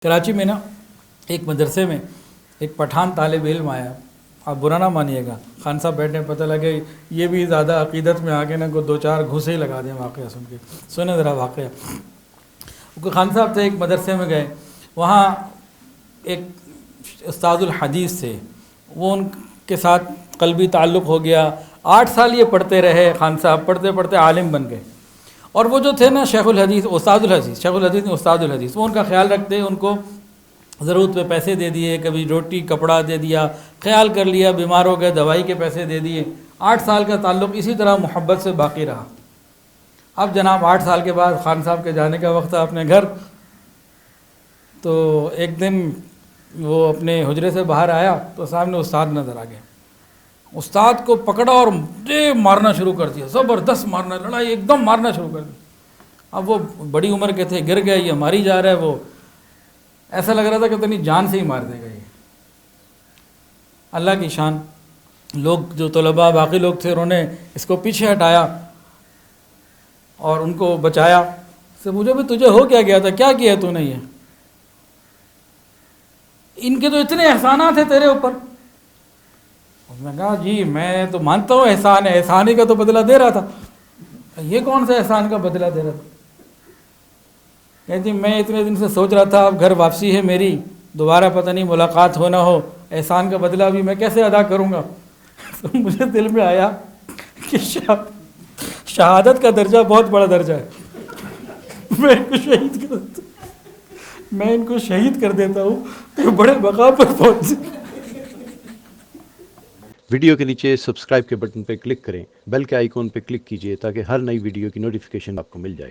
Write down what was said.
کراچی میں نا ایک مدرسے میں ایک پٹھان طالب علم آیا. آپ برا نہ مانیے گا, خان صاحب بیٹھے, پتہ لگے یہ بھی زیادہ عقیدت میں آگے نا کو دو چار گھوسے ہی لگا دیں. واقعہ سن کے سنیں ذرا واقعہ. خان صاحب تھے, ایک مدرسے میں گئے, وہاں ایک استاد الحدیث تھے, وہ ان کے ساتھ قلبی تعلق ہو گیا. 8 سال یہ پڑھتے رہے. خان صاحب پڑھتے پڑھتے عالم بن گئے. اور وہ جو تھے نا شیخ الحدیث, استاد الحدیث, شیخ الحدیث نے استاد الحدیث, وہ ان کا خیال رکھتے, ان کو ضرورت پہ پیسے دے دیے, کبھی روٹی کپڑا دے دیا, خیال کر لیا, بیمار ہو گئے دوائی کے پیسے دے دیے. 8 سال کا تعلق اسی طرح محبت سے باقی رہا. اب جناب 8 سال کے بعد خان صاحب کے جانے کا وقت تھا اپنے گھر, تو ایک دن وہ اپنے حجرے سے باہر آیا تو سامنے استاد نظر آ گئے. استاد کو پکڑا اور مارنا شروع کر دیا, زبردست مارنا, لڑائی ایک دم مارنا شروع کر دی. اب وہ بڑی عمر کے تھے, گر گئے, یہ ماری جا رہا ہے. وہ ایسا لگ رہا تھا کہ اتنی جان سے ہی مار دے گا یہ. اللہ کی شان, لوگ جو طلباء باقی لوگ تھے انہوں نے اس کو پیچھے ہٹایا اور ان کو بچایا. سے مجھے بھی تجھے ہو کیا گیا تھا, کیا کیا تو نے یہ, ان کے تو اتنے احسانات ہیں تیرے اوپر. میں نے کہا جی میں تو مانتا ہوں احسان ہے, احسان ہی کا تو بدلہ دے رہا تھا. یہ کون سا احسان کا بدلہ دے رہا تھا؟ کہتی میں اتنے دن سے سوچ رہا تھا اب گھر واپسی ہے میری, دوبارہ پتہ نہیں ملاقات ہو نہ ہو, احسان کا بدلہ بھی میں کیسے ادا کروں گا. تو مجھے دل میں آیا کہ شہادت کا درجہ بہت بڑا درجہ ہے, میں ان کو شہید کر دیتا ہوں کہ بڑے مقام پر پہنچ. ویڈیو کے نیچے سبسکرائب کے بٹن پہ کلک کریں, بیل کے آئیکن پہ کلک کیجئے تاکہ ہر نئی ویڈیو کی نوٹیفیکیشن آپ کو مل جائے.